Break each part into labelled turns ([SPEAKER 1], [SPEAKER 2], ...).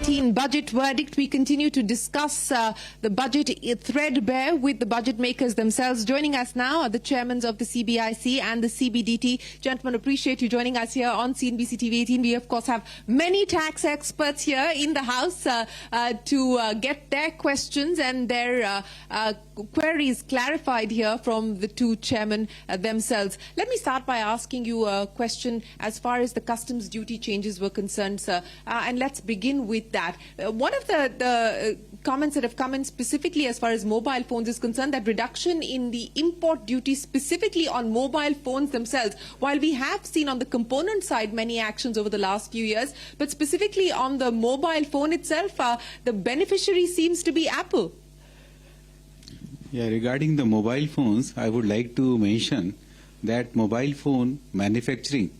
[SPEAKER 1] 2018 budget verdict. We continue to discuss the budget threadbare with the budget makers themselves. Joining us now are the chairmen of the CBIC and the CBDT. Gentlemen, appreciate you joining us here on CNBC TV 18. We, of course, have many tax experts here in the House to get their questions and their queries clarified here from the two chairmen themselves. Let me start by asking you a question as far as the customs duty changes were concerned, sir. And let's begin with that. One of the comments that have come in specifically as far as mobile phones is concerned, that reduction in the import duty specifically on mobile phones themselves. While we have seen on the component side many actions over the last few years, but specifically on the mobile phone itself, the beneficiary seems to be Apple.
[SPEAKER 2] Yeah, regarding the mobile phones, I would like to mention that mobile phone manufacturing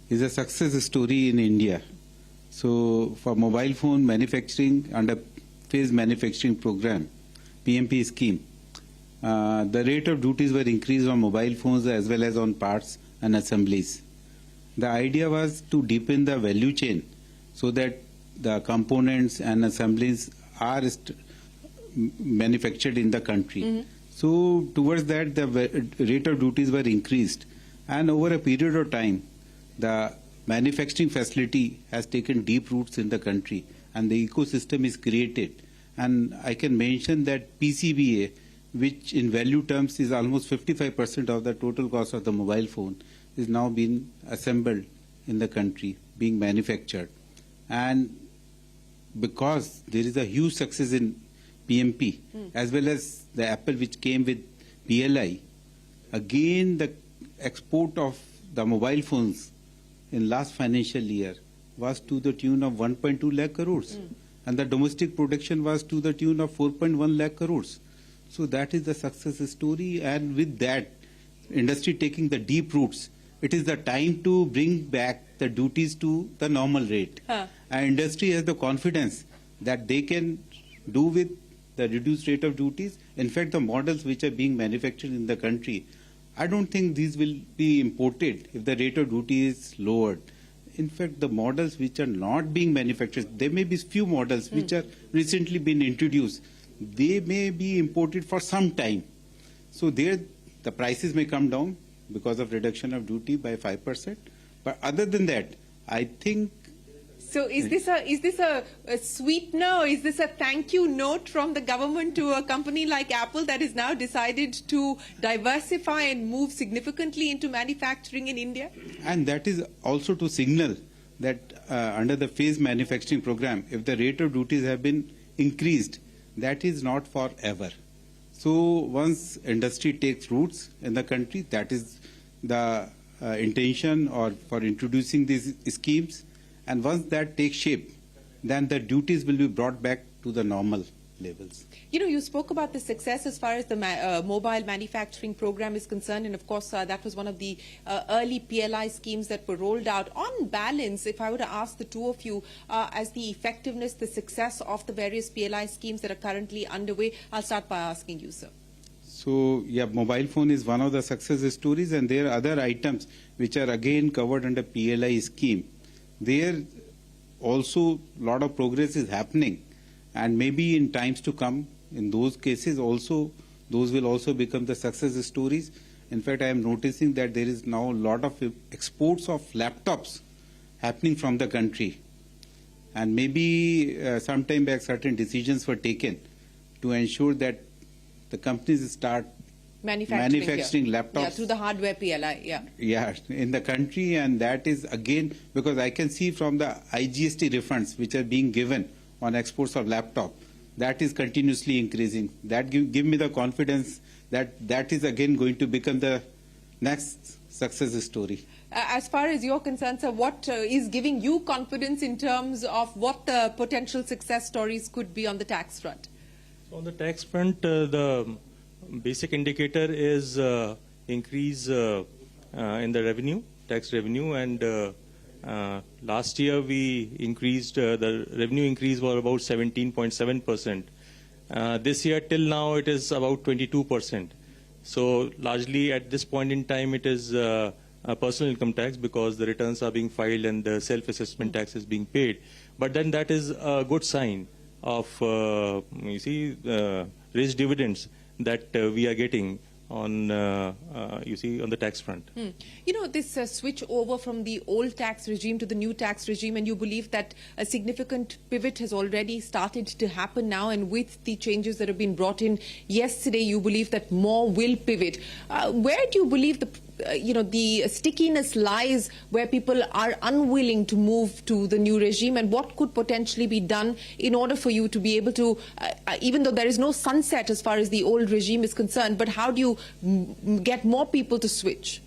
[SPEAKER 2] is a success story in India. So for mobile phone manufacturing under phase manufacturing program, PMP scheme, the rate of duties were increased on mobile phones as well as on parts and assemblies. The idea was to deepen the value chain so that the components and assemblies are manufactured in the country. Mm-hmm. So towards that, the rate of duties were increased, and over a period of time, the manufacturing facility has taken deep roots in the country, and the ecosystem is created. And I can mention that PCBA, which in value terms is almost 55% of the total cost of the mobile phone, is now being assembled in the country, being manufactured. And because there is a huge success in PMP, as well as the Apple which came with PLI, again the export of the mobile phones in last financial year was to the tune of 1.2 lakh crores. And the domestic production was to the tune of 4.1 lakh crores. So that is the success story, and with that, industry taking the deep roots, it is the time to bring back the duties to the normal rate. And industry has the confidence that they can do with the reduced rate of duties. In fact, the models which are being manufactured in the country, I don't think these will be imported if the rate of duty is lowered. In fact, the models which are not being manufactured, there may be few models which are recently been introduced. They may be imported for some time. So there, the prices may come down because of reduction of duty by 5%. But other than that, I think.
[SPEAKER 1] So is this a sweetener, or is this a thank you note from the government to a company like Apple that has now decided to diversify and move significantly into manufacturing in India?
[SPEAKER 2] And that is also to signal that under the phase manufacturing program, if the rate of duties have been increased, that is not forever. So once industry takes roots in the country, that is the intention or for introducing these schemes. And once that takes shape, then the duties will be brought back to the normal levels.
[SPEAKER 1] You know, you spoke about the success as far as the mobile manufacturing program is concerned, and of course that was one of the early PLI schemes that were rolled out. On balance, if I were to ask the two of you as the effectiveness, the success of the various PLI schemes that are currently underway, I'll start by asking you, sir.
[SPEAKER 2] So, yeah, mobile phone is one of the success stories, and there are other items which are again covered under PLI scheme. There also a lot of progress is happening, and maybe in times to come, in those cases also, those will also become the success stories. In fact, I am noticing that there is now a lot of exports of laptops happening from the country, and maybe some time back certain decisions were taken to ensure that the companies start manufacturing laptops
[SPEAKER 1] through the hardware PLI,
[SPEAKER 2] in the country. And that is again because I can see from the IGST refunds which are being given on exports of laptop, that is continuously increasing. That give me the confidence that that is again going to become the next success story.
[SPEAKER 1] As far as you're concerned, sir, what is giving you confidence in terms of what the potential success stories could be on the tax front?
[SPEAKER 3] On the tax front, the basic indicator is increase in the revenue, tax revenue, and last year we increased, the revenue increase was about 17.7%. This year till now it is about 22%. So largely at this point in time it is personal income tax because the returns are being filed and the self-assessment tax is being paid. But then that is a good sign of, rich dividends that we are getting on, on the tax front.
[SPEAKER 1] You know, this switch over from the old tax regime to the new tax regime, and you believe that a significant pivot has already started to happen now, and with the changes that have been brought in yesterday, you believe that more will pivot. Where do you believe the stickiness lies, where people are unwilling to move to the new regime, and what could potentially be done in order for you to be able to, even though there is no sunset as far as the old regime is concerned, but how do you get more people to switch?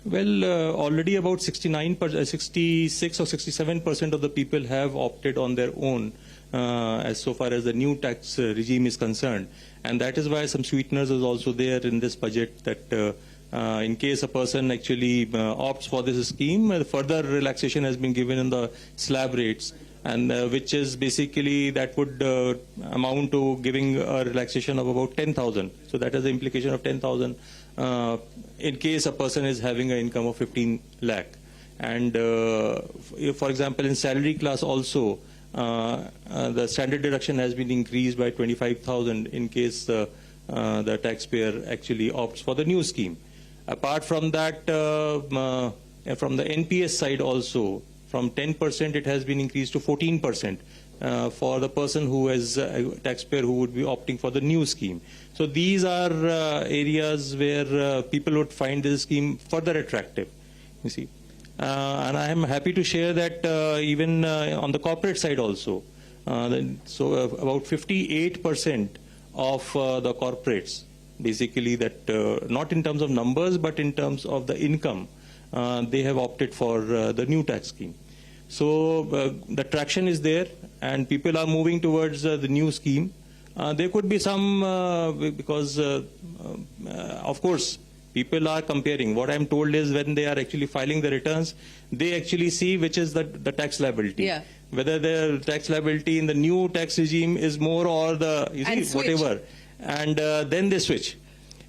[SPEAKER 3] Well, already about 66 or 67% of the people have opted on their own as so far as the new tax regime is concerned. And that is why some sweeteners is also there in this budget that in case a person actually opts for this scheme, further relaxation has been given in the slab rates, and which is basically that would amount to giving a relaxation of about 10,000. So that is the implication of 10,000 in case a person is having an income of 15 lakh. And for example, in salary class also, the standard deduction has been increased by 25,000 in case the taxpayer actually opts for the new scheme. Apart from that, from the NPS side also, from 10% it has been increased to 14% for the person who is a taxpayer who would be opting for the new scheme. So these are areas where people would find this scheme further attractive, you see. And I am happy to share that even on the corporate side also, about 58% of the corporates, basically that not in terms of numbers but in terms of the income, they have opted for the new tax scheme. So the traction is there and people are moving towards the new scheme. There could be some, because of course people are comparing. What I'm told is when they are actually filing the returns, they actually see which is the tax liability.
[SPEAKER 1] Yeah.
[SPEAKER 3] Whether the tax liability in the new tax regime is more or the, whatever. And then they switch.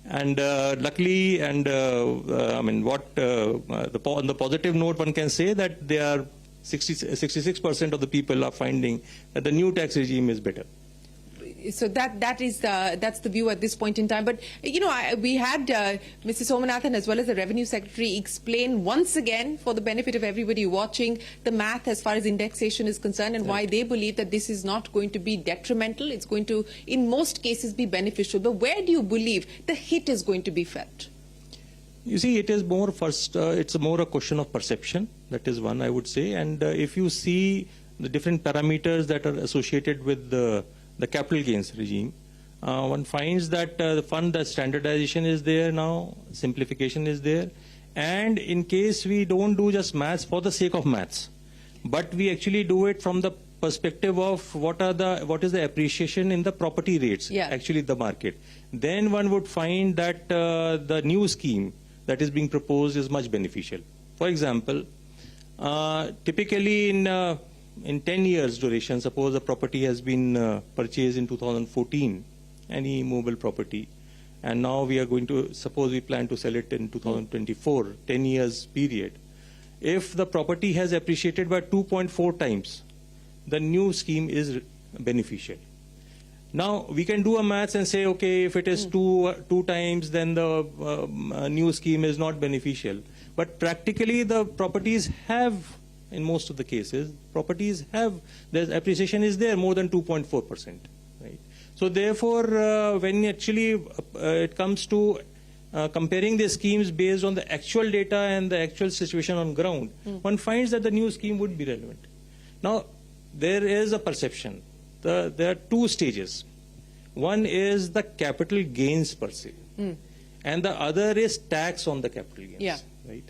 [SPEAKER 3] And luckily, and I mean, what on the positive note, one can say that they are 66% of the people are finding that the new tax regime is better.
[SPEAKER 1] So that's the view at this point in time. But you know, we had Mr. Somanathan as well as the Revenue Secretary explain once again, for the benefit of everybody watching, the math as far as indexation is concerned and why they believe that this is not going to be detrimental. It's going to, in most cases, be beneficial. But where do you believe the hit is going to be felt?
[SPEAKER 3] You see, it is more it's more a question of perception. That is one, I would say. And if you see the different parameters that are associated with the capital gains regime, one finds that the standardization is there now, simplification is there, and in case we don't do just maths for the sake of maths, but we actually do it from the perspective of what is the appreciation in the property rates, actually the market, then one would find that the new scheme that is being proposed is much beneficial. For example, typically in 10 years duration, suppose a property has been purchased in 2014, any movable property, and now we are going to, suppose we plan to sell it in 2024, 10 years period. If the property has appreciated by 2.4 times, the new scheme is beneficial. Now, we can do a maths and say, okay, if it is two times, then the new scheme is not beneficial. But practically, the properties have, in most of the cases, their appreciation is there more than 2.4%. Right? So therefore, when actually it comes to comparing the schemes based on the actual data and the actual situation on ground, one finds that the new scheme would be relevant. Now, there is a perception. There are two stages. One is the capital gains per se, and the other is tax on the capital gains.
[SPEAKER 1] Yeah.
[SPEAKER 3] Right?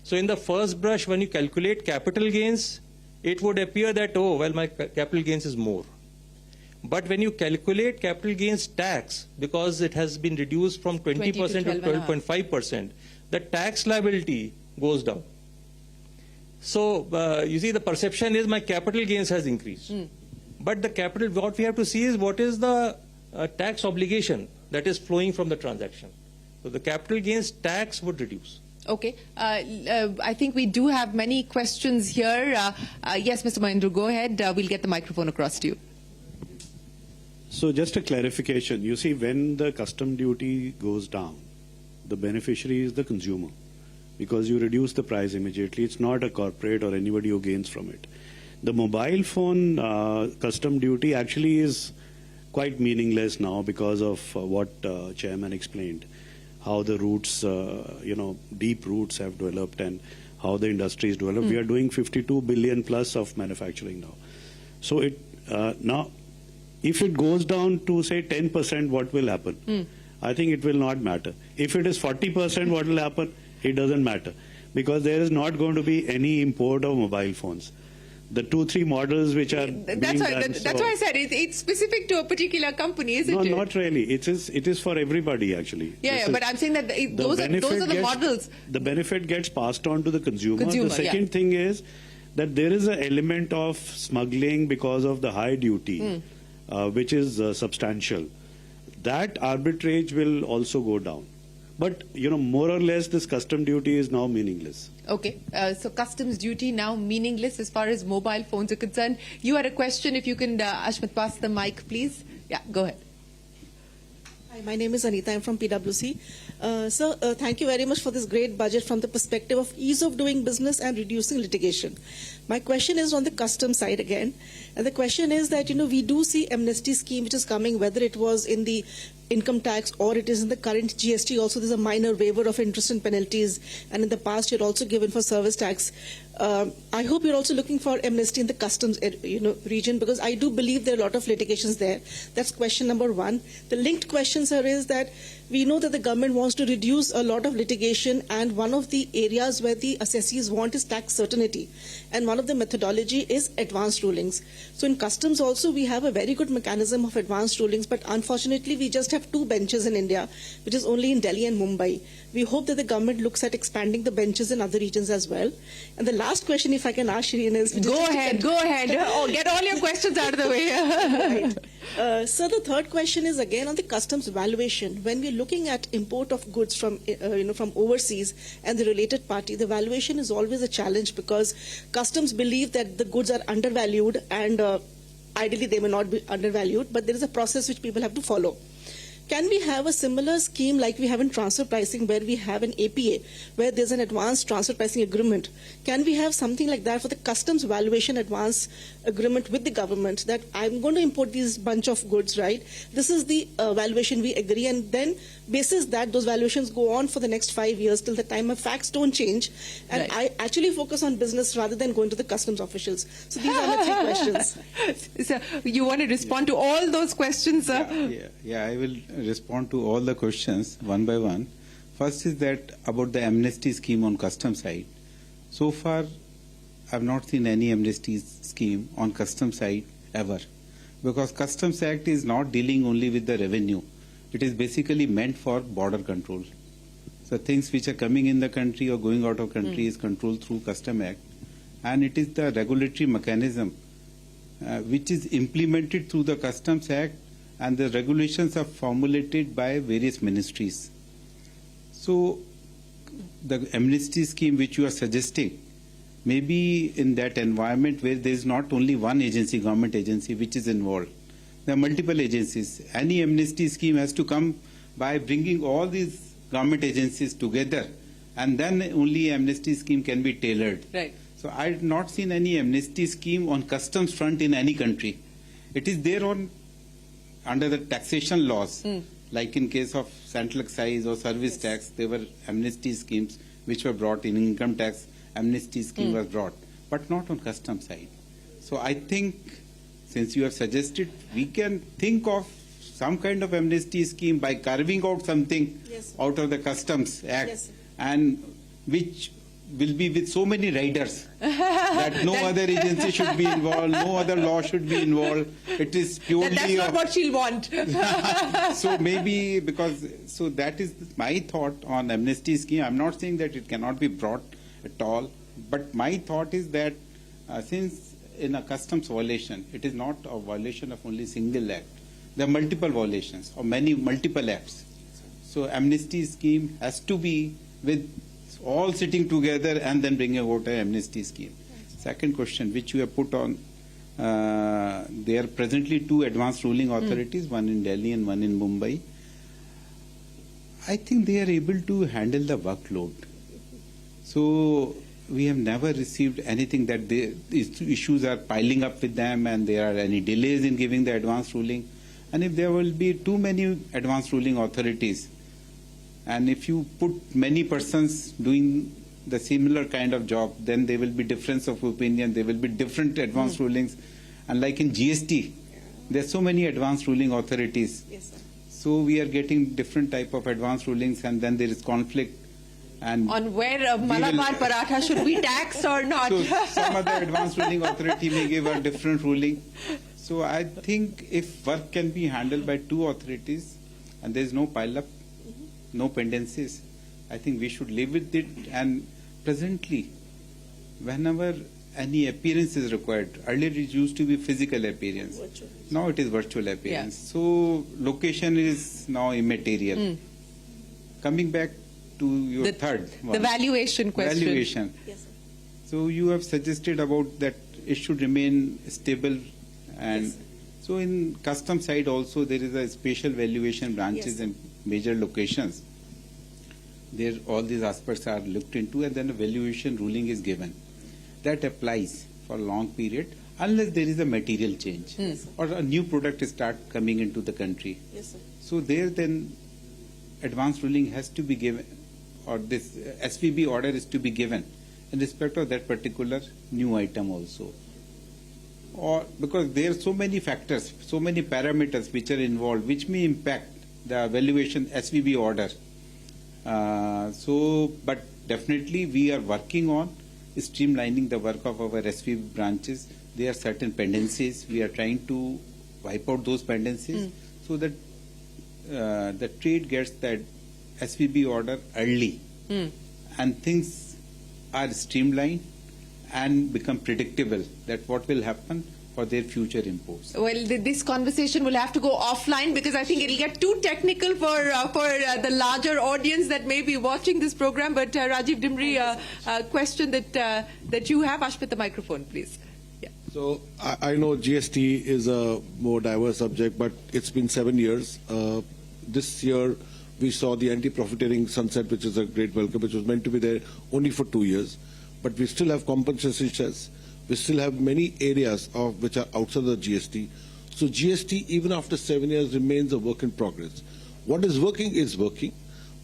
[SPEAKER 3] So in the first brush, when you calculate capital gains, it would appear that, oh, well, my capital gains is more. But when you calculate capital gains tax, because it has been reduced from 20% to 12.5%, the tax liability goes down. So you see, the perception is my capital gains has increased. But the capital, what we have to see is what is the tax obligation that is flowing from the transaction. So the capital gains tax would reduce.
[SPEAKER 1] Okay. I think we do have many questions here. Yes, Mr. Mahendra, go ahead. We'll get the microphone across to you.
[SPEAKER 4] So just a clarification. You see, when the custom duty goes down, the beneficiary is the consumer because you reduce the price immediately. It's not a corporate or anybody who gains from it. The mobile phone custom duty actually is quite meaningless now because of what Chairman explained, how the roots, deep roots have developed and how the industry is developed. We are doing 52 billion plus of manufacturing now. So it now, if it goes down to say 10%, what will happen? I think it will not matter. If it is 40%, what will happen? It doesn't matter because there is not going to be any import of mobile phones. The 2-3 models which are
[SPEAKER 1] that's why I said it's specific to a particular company, isn't it?
[SPEAKER 4] No, not really. It is for everybody actually.
[SPEAKER 1] Yeah, but I'm saying that those are the models.
[SPEAKER 4] The benefit gets passed on to the consumer.
[SPEAKER 1] The
[SPEAKER 4] second thing is that there is an element of smuggling because of the high duty, which is substantial. That arbitrage will also go down. But, more or less this custom duty is now meaningless.
[SPEAKER 1] Okay, so customs duty now meaningless as far as mobile phones are concerned. You had a question, if you can, Ashmit, pass the mic, please. Yeah, go ahead.
[SPEAKER 5] Hi, my name is Anita. I'm from PwC. Sir, thank you very much for this great budget from the perspective of ease of doing business and reducing litigation. My question is on the customs side again. And the question is that, we do see amnesty scheme which is coming, whether it was in the income tax or it is in the current GST. Also, there's a minor waiver of interest and penalties. And in the past, you're also given for service tax. I hope you're also looking for amnesty in the customs region, because I do believe there are a lot of litigations there. That's question number one. The linked question, sir, is that we know that the government wants to reduce a lot of litigation, and one of the areas where the assessees want is tax certainty. And one of the methodology is advanced rulings. So in customs also, we have a very good mechanism of advanced rulings, but unfortunately, we just have 2 benches in India, which is only in Delhi and Mumbai. We hope that the government looks at expanding the benches in other regions as well. And the last question, if I can ask Shireen, is...
[SPEAKER 1] Go ahead. Oh, get all your questions out of the way.
[SPEAKER 5] Right. So the third question is again on the customs valuation. When we're looking at import of goods from overseas and the related party, the valuation is always a challenge because customs believe that the goods are undervalued, and ideally they may not be undervalued, but there is a process which people have to follow. Can we have a similar scheme like we have in transfer pricing, where we have an APA, where there's an advanced transfer pricing agreement? Can we have something like that for the customs valuation advance agreement with the government, that I'm going to import these bunch of goods, right? This is the valuation we agree, and then basis that, those valuations go on for the next 5 years till the time of facts don't change, and
[SPEAKER 1] right.
[SPEAKER 5] I actually focus on business rather than going to the customs officials. So these are my 3 questions.
[SPEAKER 1] So you want to respond to all those questions, sir?
[SPEAKER 2] Yeah, I will respond to all the questions one by one. First is that about the amnesty scheme on custom side. So far, I've not seen any amnesty scheme on custom side ever, because Customs Act is not dealing only with the revenue. It is basically meant for border control. So things which are coming in the country or going out of country is controlled through Customs Act, and it is the regulatory mechanism which is implemented through the Customs Act, and the regulations are formulated by various ministries. So the amnesty scheme which you are suggesting, maybe in that environment where there is not only one agency, government agency, which is involved. There are multiple agencies. Any amnesty scheme has to come by bringing all these government agencies together, and then only amnesty scheme can be tailored.
[SPEAKER 1] Right.
[SPEAKER 2] So I have not seen any amnesty scheme on customs front in any country. It is there on under the taxation laws, like in case of central excise or service tax, there were amnesty schemes which were brought in. Income tax amnesty scheme was brought, but not on customs side. So I think, since you have suggested, we can think of some kind of amnesty scheme by carving out something out of the Customs Act, and which will be with so many riders that no other agency should be involved, no other law should be involved. It is purely...
[SPEAKER 1] That's not what she'll want.
[SPEAKER 2] So maybe so that is my thought on amnesty scheme. I'm not saying that it cannot be brought at all, but my thought is that since in a customs violation, it is not a violation of only single act. There are multiple violations or multiple acts. So amnesty scheme has to be with all sitting together and then bring about an amnesty scheme. Second question, which you have put on, there are presently 2 advanced ruling authorities, one in Delhi and one in Mumbai. I think they are able to handle the workload. So we have never received anything that these issues are piling up with them and there are any delays in giving the advanced ruling. And if there will be too many advanced ruling authorities, and if you put many persons doing the similar kind of job, then there will be difference of opinion, there will be different advanced rulings. And like in GST, there are so many advanced ruling authorities.
[SPEAKER 5] Yes, sir.
[SPEAKER 2] So we are getting different type of advanced rulings and then there is conflict. And
[SPEAKER 1] On where Malabar paratha should be taxed or not.
[SPEAKER 2] so some other advanced ruling authority may give a different ruling. So I think if work can be handled by 2 authorities and there is no pile-up, no pendencies, I think we should live with it. And presently, whenever any appearance is required, earlier it used to be physical appearance.
[SPEAKER 5] Virtual.
[SPEAKER 2] Now it is virtual appearance. So location is now immaterial. Coming back to your third one.
[SPEAKER 1] The valuation question.
[SPEAKER 2] Valuation.
[SPEAKER 5] Yes, sir.
[SPEAKER 2] So you have suggested about that it should remain stable, and
[SPEAKER 5] Yes, sir.
[SPEAKER 2] so in custom side also there is a special valuation branches
[SPEAKER 5] Yes, sir.
[SPEAKER 2] in major locations. There all these aspects are looked into and then a valuation ruling is given. That applies for a long period unless there is a material change or a new product start coming into the country.
[SPEAKER 5] Yes, sir.
[SPEAKER 2] So there then advance ruling has to be given, or this SVB order is to be given in respect of that particular new item also. Or because there are so many factors, so many parameters which are involved, which may impact the valuation SVB order. But definitely we are working on streamlining the work of our SVB branches. There are certain pendencies. We are trying to wipe out those pendencies so that the trade gets that SVB order early and things are streamlined and become predictable that what will happen for their future imports.
[SPEAKER 1] Well, this conversation will have to go offline because I think it'll get too technical for the larger audience that may be watching this program. But Rajiv Dimri, a question that you have. Ashmit, the microphone, please. Yeah.
[SPEAKER 6] So I know GST is a more diverse subject, but it's been 7 years. This year we saw the anti-profiteering sunset, which is a great welcome, which was meant to be there only for 2 years. But we still have compensation checks. We still have many areas which are outside the GST. So GST, even after 7 years, remains a work in progress. What is working,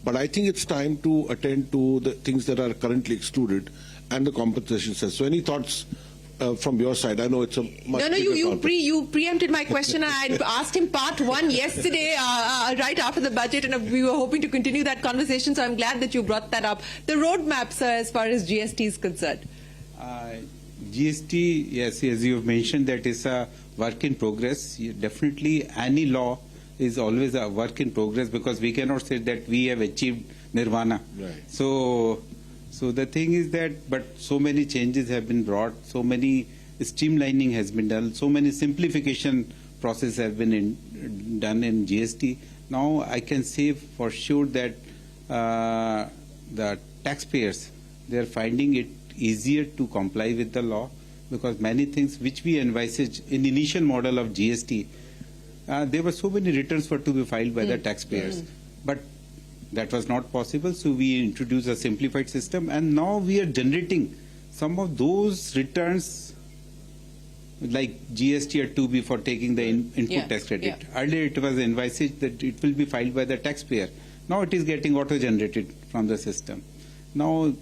[SPEAKER 6] but I think it's time to attend to the things that are currently excluded and the compensation cess. So any thoughts from your side? I know it's a much bigger topic.
[SPEAKER 1] You preempted my question. I asked him part 1 yesterday, right after the budget, and we were hoping to continue that conversation. So I'm glad that you brought that up. The roadmap, sir, as far as GST is concerned.
[SPEAKER 2] GST, yes, as you have mentioned, that is a work in progress. Definitely, any law is always a work in progress because we cannot say that we have achieved nirvana.
[SPEAKER 6] Right.
[SPEAKER 2] So the thing is that, but so many changes have been brought, so many streamlining has been done, so many simplification process have been done in GST. Now I can say for sure that the taxpayers, they are finding it easier to comply with the law because many things which we envisaged in the initial model of GST, there were so many returns were to be filed by the taxpayers. But that was not possible, so we introduced a simplified system and now we are generating some of those returns like GST or 2B for taking the input tax credit. Earlier it was envisaged that it will be filed by the taxpayer. Now it is getting auto-generated from the system. Now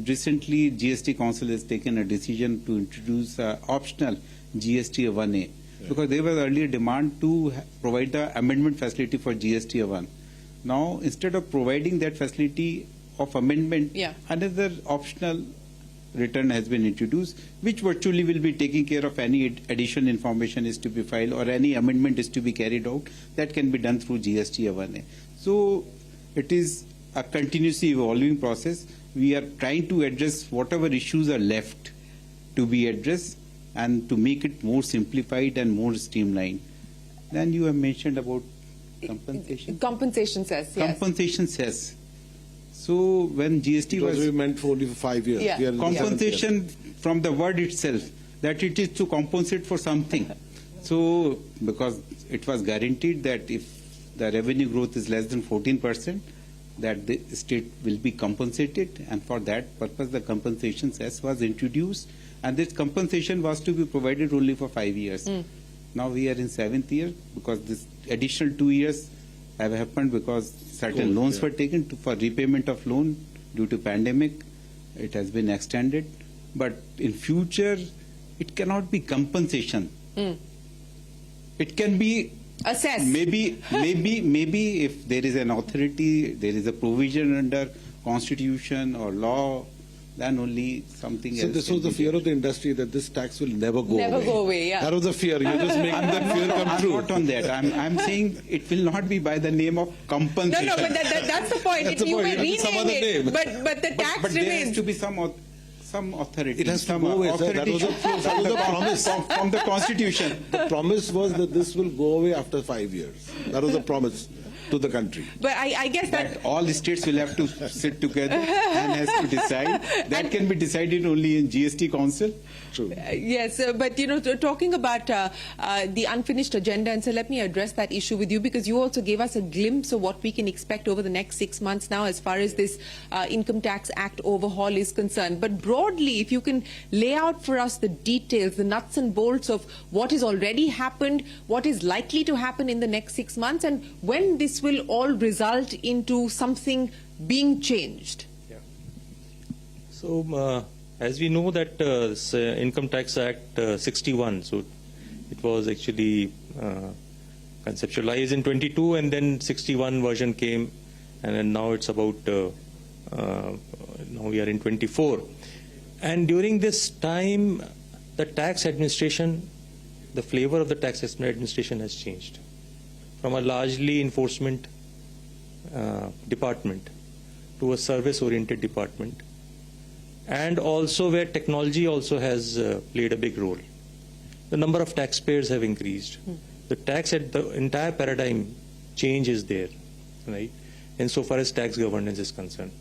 [SPEAKER 2] recently GST Council has taken a decision to introduce optional GST 1A because there was earlier demand to provide the amendment facility for GST 1. Now instead of providing that facility of amendment, another optional return has been introduced which virtually will be taking care of any additional information is to be filed or any amendment is to be carried out that can be done through GST 1A. So it is a continuously evolving process. We are trying to address whatever issues are left to be addressed and to make it more simplified and more streamlined. Then you have mentioned about compensation.
[SPEAKER 1] Compensation cess, yes.
[SPEAKER 2] Compensation cess. So when GST
[SPEAKER 6] Because
[SPEAKER 2] was
[SPEAKER 6] we meant for only for 5 years.
[SPEAKER 1] Yeah.
[SPEAKER 6] We are in the 7th year.
[SPEAKER 2] compensation from the word itself, that it is to compensate for something. So because it was guaranteed that if the revenue growth is less than 14%, that the state will be compensated, and for that purpose the compensation cess was introduced, and this compensation was to be provided only for 5 years. Now we are in 7th year because this additional 2 years have happened because certain loans were taken for repayment of loan due to pandemic. It has been extended, but in future it cannot be compensation. It can be
[SPEAKER 1] Assess.
[SPEAKER 2] maybe if there is an authority, there is a provision under constitution or law, then only something
[SPEAKER 6] So
[SPEAKER 2] else.
[SPEAKER 6] this
[SPEAKER 2] can
[SPEAKER 6] was the
[SPEAKER 2] be
[SPEAKER 6] fear
[SPEAKER 2] there.
[SPEAKER 6] of the industry that this tax will never go
[SPEAKER 1] Never
[SPEAKER 6] away.
[SPEAKER 1] go away, yeah.
[SPEAKER 6] That was the fear. You're just making that fear come
[SPEAKER 2] I'm
[SPEAKER 6] true.
[SPEAKER 2] not on that. I'm saying it will not be by the name of
[SPEAKER 1] No,
[SPEAKER 2] compensation.
[SPEAKER 1] no, but that's the point.
[SPEAKER 6] That's the
[SPEAKER 1] You
[SPEAKER 6] point.
[SPEAKER 1] may
[SPEAKER 6] It has some
[SPEAKER 1] rename
[SPEAKER 6] other
[SPEAKER 1] it,
[SPEAKER 6] name.
[SPEAKER 1] but the tax
[SPEAKER 2] But there has
[SPEAKER 1] remains.
[SPEAKER 2] to be some authority.
[SPEAKER 6] It has to
[SPEAKER 2] some
[SPEAKER 6] go away, sir. That
[SPEAKER 2] authority
[SPEAKER 6] was a promise.
[SPEAKER 2] from the constitution.
[SPEAKER 6] The promise was that this will go away after 5 years. That was a promise to the country.
[SPEAKER 1] But I guess that
[SPEAKER 2] That all the states will have to sit together and has to decide. That can be decided only in GST Council.
[SPEAKER 6] True.
[SPEAKER 1] yes, but talking about the unfinished agenda, and so let me address that issue with you because you also gave us a glimpse of what we can expect over the next 6 months now as far as this Income Tax Act overhaul is concerned. But broadly, if you can lay out for us the details, the nuts and bolts of what has already happened, what is likely to happen in the next 6 months, and when this will all result into something being changed.
[SPEAKER 3] So, as we know that this, Income Tax Act 61, so it was actually conceptualized in 22, and then 61 version came, and then now it's about now we are in 24. And during this time, the tax administration, the flavor of the tax administration has changed from a largely enforcement department to a service-oriented department, and also where technology also has played a big role. The number of taxpayers have increased. The entire paradigm change is there, right? Insofar as tax governance is concerned,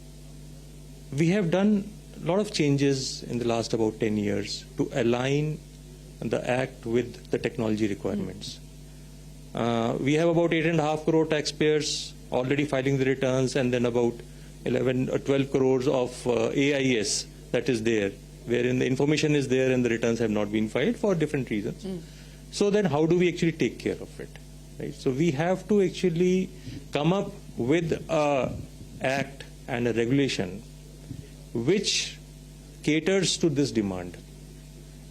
[SPEAKER 3] we have done a lot of changes in the last about 10 years to align the Act with the technology requirements. We have about 8.5 crore taxpayers already filing the returns, and then about 11 or 12 crores of AIS that is there, wherein the information is there and the returns have not been filed for different reasons. So then how do we actually take care of it? Right? So we have to actually come up with an act and a regulation which caters to this demand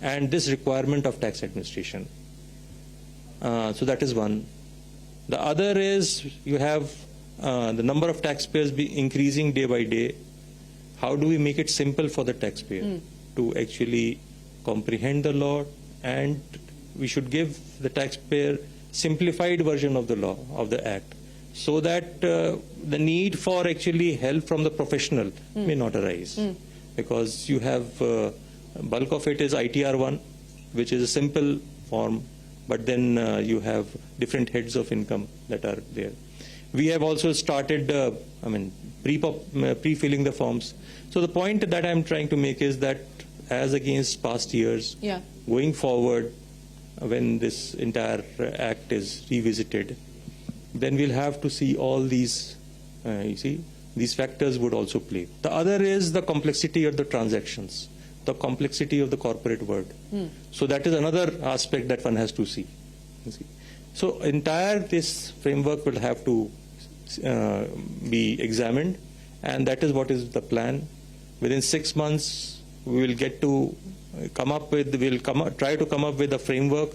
[SPEAKER 3] and this requirement of tax administration. So that is one. The other is you have the number of taxpayers be increasing day by day. How do we make it simple for the taxpayer to actually comprehend the law, and we should give the taxpayer simplified version of the law, of the act, so that the need for actually help from the professional may not arise. Because you have bulk of it is ITR1, which is a simple form, but then you have different heads of income that are there. We have also started, pre-filling the forms. So the point that I'm trying to make is that as against past years, going forward, when this entire act is revisited, then we'll have to see all these, these factors would also play. The other is the complexity of the transactions, the complexity of the corporate world. So that is another aspect that one has to see. So entire this framework will have to be examined, and that is what is the plan. Within 6 months, we will get to come up with, try to come up with a framework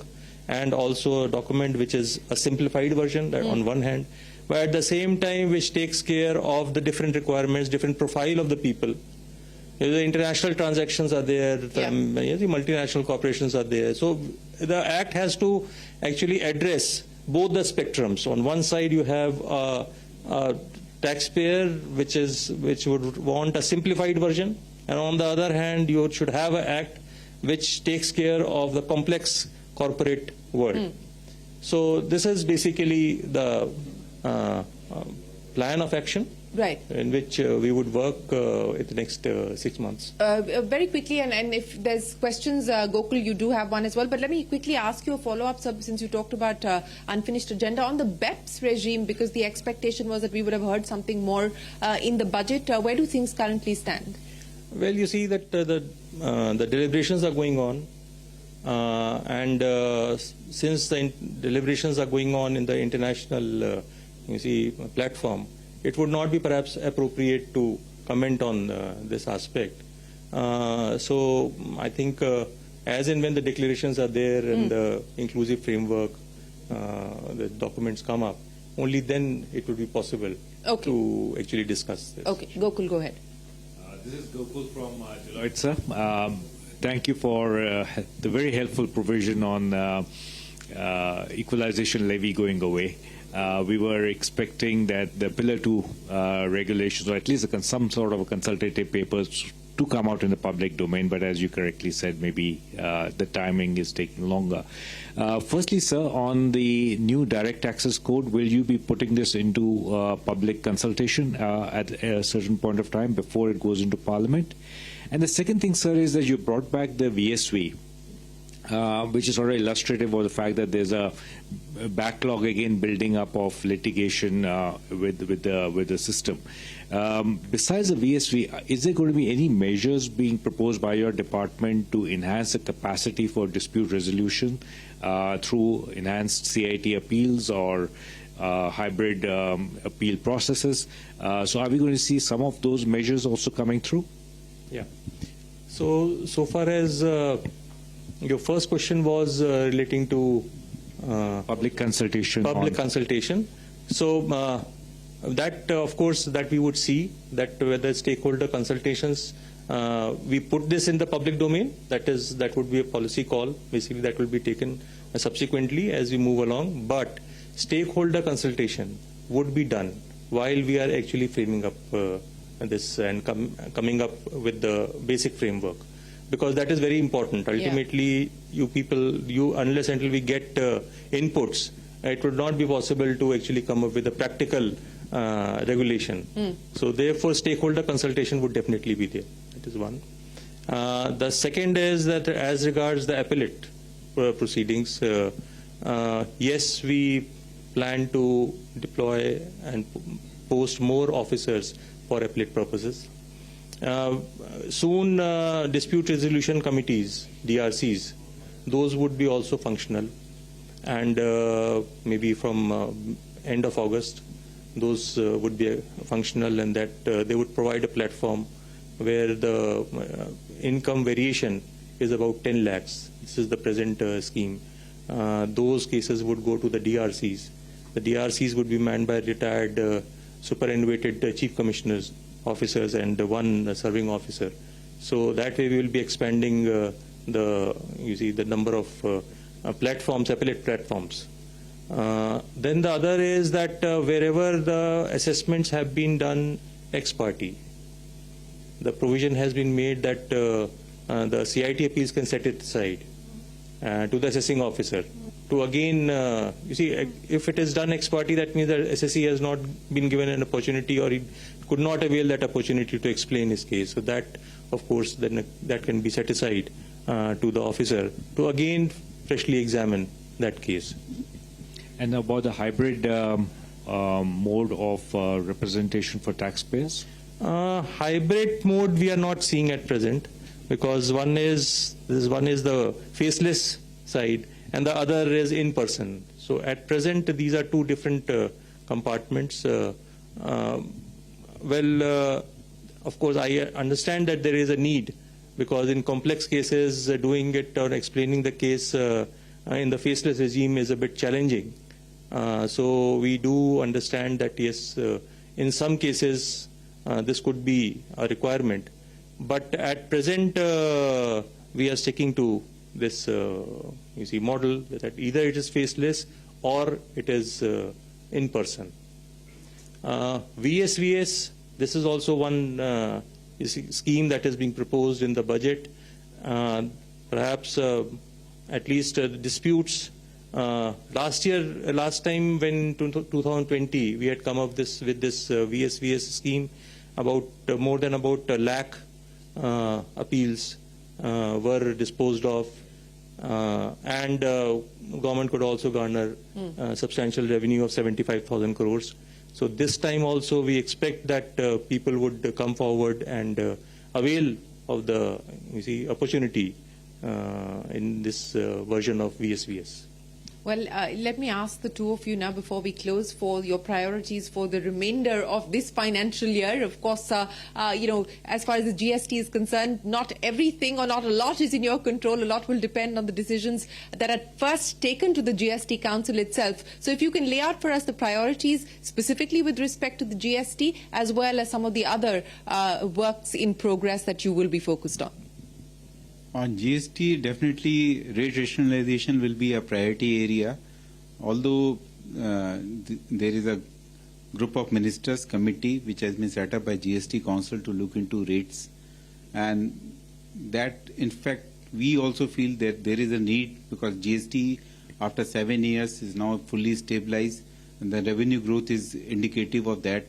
[SPEAKER 3] and also a document which is a simplified version on one hand, but at the same time which takes care of the different requirements, different profile of the people. The international transactions are there, the multinational corporations are there. So the Act has to actually address both the spectrums. On one side you have a taxpayer which would want a simplified version, and on the other hand you should have an Act which takes care of the complex corporate world. So this is basically the plan of action,
[SPEAKER 1] Right.
[SPEAKER 3] in which we would work in the next 6 months.
[SPEAKER 1] Very quickly, and if there's questions, Gokul, you do have one as well. But let me quickly ask you a follow-up, since you talked about unfinished agenda on the BEPS regime, because the expectation was that we would have heard something more in the budget. Where do things currently stand?
[SPEAKER 3] Well, you see that the deliberations are going on, and since the deliberations are going on in the international, platform, it would not be perhaps appropriate to comment on this aspect. So I think as and when the declarations are there and the inclusive framework, the documents come up, only then it would be possible to actually discuss this.
[SPEAKER 1] Okay, Gokul, go ahead.
[SPEAKER 7] This is Gokul from Deloitte, sir. Thank you for the very helpful provision on equalization levy going away. We were expecting that the Pillar 2 regulations, or at least some sort of a consultative papers, to come out in the public domain, but as you correctly said, maybe the timing is taking longer. Firstly, sir, on the new direct taxes code, will you be putting this into public consultation at a certain point of time before it goes into Parliament? And the second thing, sir, is that you brought back the VSV, which is sort of illustrative of the fact that there's a backlog again building up of litigation with the system. Besides the VSV, is there going to be any measures being proposed by your department to enhance the capacity for dispute resolution through enhanced CIT appeals or hybrid appeal processes? So are we going to see some of those measures also coming through?
[SPEAKER 3] Yeah. So far as your first question was relating to
[SPEAKER 7] public consultation.
[SPEAKER 3] Consultation. So that, of course, that we would see that whether stakeholder consultations, we put this in the public domain. That would be a policy call. Basically, that will be taken subsequently as we move along. But stakeholder consultation would be done while we are actually framing up this and coming up with the basic framework. Because that is very important. Ultimately, you people, unless until we get inputs, it would not be possible to actually come up with a practical regulation. So therefore, stakeholder consultation would definitely be there. That is one. The second is that as regards the appellate proceedings, yes, we plan to deploy and post more officers for appellate purposes. Soon, dispute resolution committees, DRCs, those would be also functional, and maybe from end of August, those would be functional, and that they would provide a platform where the income variation is about 10 lakhs. This is the present scheme. Those cases would go to the DRCs. The DRCs would be manned by retired superannuated chief commissioners, officers, and one serving officer. So that way we will be expanding the number of platforms, appellate platforms. Then the other is that wherever the assessments have been done ex parte, the provision has been made that the CIT appeals can set it aside to the assessing officer. To again, if it is done ex parte, that means that SSE has not been given an opportunity, or he could not avail that opportunity to explain his case. So that, of course, then that can be set aside to the officer to again freshly examine that case.
[SPEAKER 7] And about the hybrid mode of representation for taxpayers?
[SPEAKER 3] Hybrid mode we are not seeing at present, because one is the faceless side and the other is in person. So at present these are two different compartments. Of course I understand that there is a need, because in complex cases doing it or explaining the case in the faceless regime is a bit challenging. So we do understand that yes, in some cases this could be a requirement, but at present we are sticking to this model that either it is faceless or it is in person. VSVS, this is also one scheme that is being proposed in the budget. Perhaps at least disputes Last time when 2020 we had come up with this VSVS scheme, more than about 1 lakh appeals were disposed of, and government could also garner substantial revenue of 75,000 crores. So this time also we expect that people would come forward and avail of the opportunity in this version of VSVS.
[SPEAKER 1] Well, let me ask the two of you now before we close for your priorities for the remainder of this financial year. Of course, as far as the GST is concerned, not everything or not a lot is in your control. A lot will depend on the decisions that are first taken to the GST Council itself. So if you can lay out for us the priorities specifically with respect to the GST as well as some of the other works in progress that you will be focused on.
[SPEAKER 2] On GST, definitely rate rationalization will be a priority area. Although there is a group of ministers committee which has been set up by GST Council to look into rates, and that in fact we also feel that there is a need because GST after 7 years is now fully stabilized and the revenue growth is indicative of that.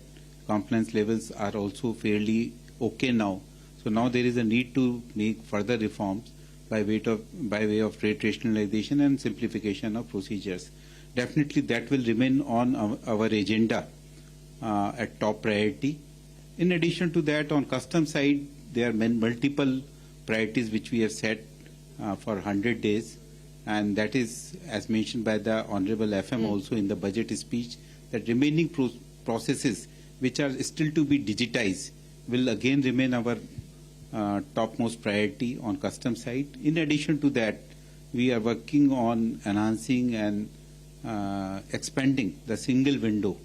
[SPEAKER 2] Compliance levels are also fairly okay now. So now there is a need to make further reforms by way of rate rationalization and simplification of procedures. Definitely that will remain on our agenda at top priority. In addition to that, on custom side, there are multiple priorities which we have set for 100 days, and that is, as mentioned by the Honorable FM also in the budget speech, that remaining processes which are still to be digitized will again remain our topmost priority on custom side. In addition to that, we are working on enhancing and expanding the single window.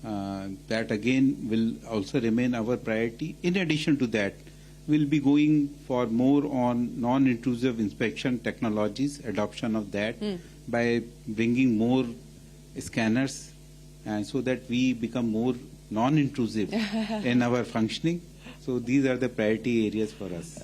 [SPEAKER 2] That again will also remain our priority. In addition to that, we'll be going for more on non-intrusive inspection technologies, adoption of that by bringing more scanners, and so that we become more non-intrusive in our functioning. So these are the priority areas for us.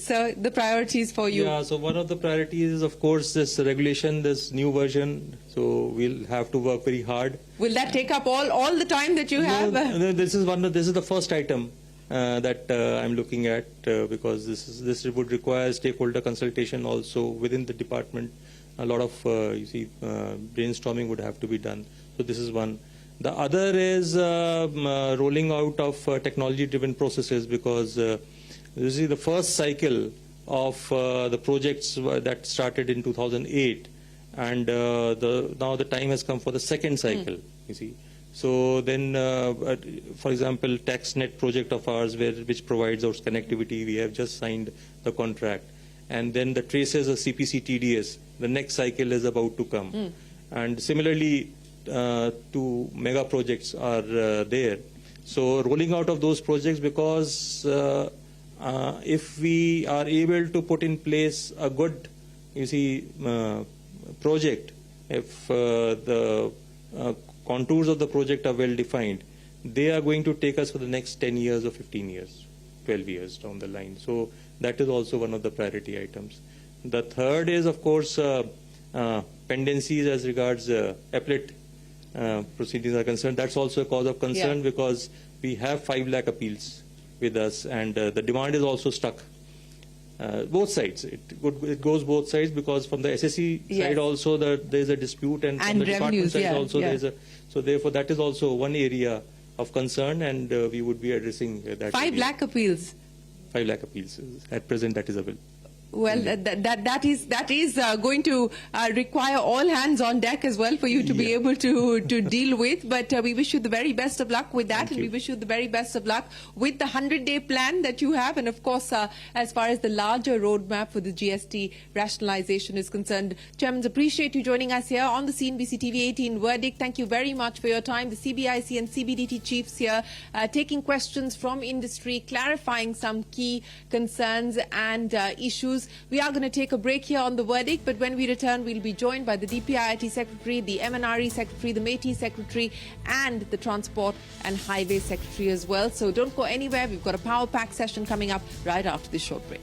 [SPEAKER 1] So the priorities for you?
[SPEAKER 3] Yeah, so one of the priorities is, of course, this regulation, this new version. So we'll have to work very hard.
[SPEAKER 1] Will that take up all the time that you have?
[SPEAKER 3] No, this is the first item that I'm looking at because this would require stakeholder consultation also within the department. A lot of brainstorming would have to be done. So this is one. The other is rolling out of technology-driven processes because this is the first cycle of the projects that started in 2008, and now the time has come for the second cycle. You see, so then, for example, TaxNet project of ours, which provides our connectivity, we have just signed the contract, and then the traces of CPC TDS. The next cycle is about to come, and similarly. Two mega projects are there. So rolling out of those projects, because if we are able to put in place a good, project, if the contours of the project are well defined, they are going to take us for the next 10 years or 15 years, 12 years down the line. So that is also one of the priority items. The third is, of course, pendencies as regards appellate proceedings are concerned. That's also a cause of concern because we have 5 lakh appeals with us, and the demand is also stuck. Both sides. It goes both sides because from the SSC side also there is a dispute, and from the department side also there is a. So therefore that is also one area of concern, and we would be addressing that.
[SPEAKER 1] 5 lakh appeals.
[SPEAKER 3] 5 lakh appeals at present. That is available.
[SPEAKER 1] Well, that is going to require all hands on deck as well for you to be able to deal with. But we wish you the very best of luck with that, and we wish you the very best of luck with the 100-day plan that you have, and of course, as far as the larger roadmap for the GST rationalization is concerned. Chairman, appreciate you joining us here on the CNBC TV 18 Verdict. Thank you very much for your time. The CBIC and CBDT chiefs here taking questions from industry, clarifying some key concerns and issues. We are going to take a break here on the Verdict, but when we return, we'll be joined by the DPIIT Secretary, the MNRE Secretary, the MeitY Secretary, and the Transport and Highway Secretary as well. So don't go anywhere. We've got a power pack session coming up right after this short break.